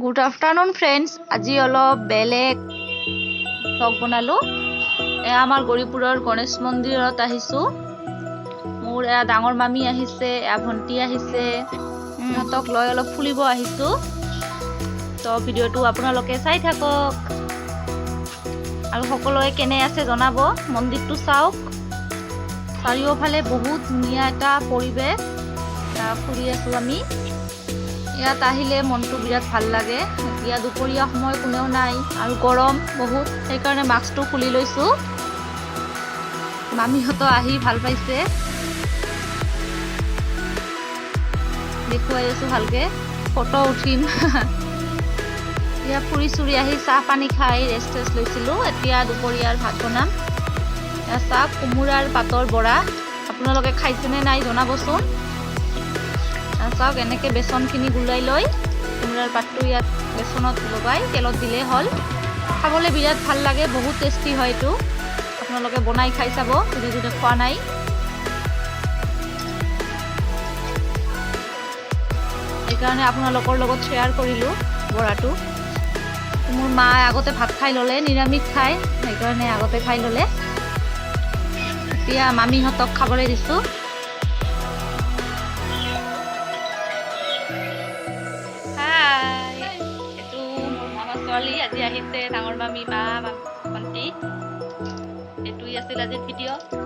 Good afternoon friends. আজি অলপ বেলেগ ভ্লগ বনালোঁ। এয়া আমাৰ গৌৰীপুৰৰ গণেশ মন্দিৰত আহিছোঁ। মোৰ এয়া ডাঙৰ মামী আহিছে, এয়া ভণ্টি আহিছে, সিহঁতক লৈ অলপ ফুৰিব আহিছোঁ। তো ভিডিঅ'টো আপোনালোকে চাই থাকক আৰু সকলোৱে কেনে আছে জনাব। মন্দিৰটো চাওক, চাৰিওফালে বহুত ধুনীয়া এটা পৰিৱেশ। ফুৰি আছোঁ আমি। ইয়াত আহিলে মনটো বিৰাট ভাল লাগে। এতিয়া দুপৰীয়া সময় কোনেও নাই আৰু গৰম বহুত, সেইকাৰণে মাস্কটো খুলি লৈছোঁ। মামীহঁতো আহি ভাল পাইছে, দেখুৱাই আছোঁ ভালকে, ফটো উঠিম। এতিয়া ফুৰি চুৰি আহি চাহ পানী খাই ৰেষ্ট লৈছিলোঁ। এতিয়া দুপৰীয়াৰ ভাত বনাম। এয়া চাহ কোমোৰাৰ পাতৰ বৰা, আপোনালোকে খাইছেনে নাই জনাবচোন। চাওক, এনেকৈ বেচনখিনি গুলাই লৈ কোমোৰাৰ পাতটো ইয়াত বেচনত লগাই তেলত দিলেই হ'ল। খাবলৈ বিৰাট ভাল লাগে, বহুত টেষ্টি হয় এইটো। আপোনালোকে বনাই খাই চাব যদি খোৱা নাই। সেইকাৰণে আপোনালোকৰ লগত শ্বেয়াৰ কৰিলোঁ বৰাটো। মোৰ মা আগতে ভাত খাই ল'লে, নিৰামিষ খায়, সেইকাৰণে আগতে খাই ল'লে। এতিয়া মামীহঁতক খাবলৈ দিছোঁ। এইটো মোৰ মামা ছোৱালী আজি আহিছে, ডাঙৰ মামী, মা, ভণ্টি। এইটোৱে আছিল আজিৰ ভিডিঅ'।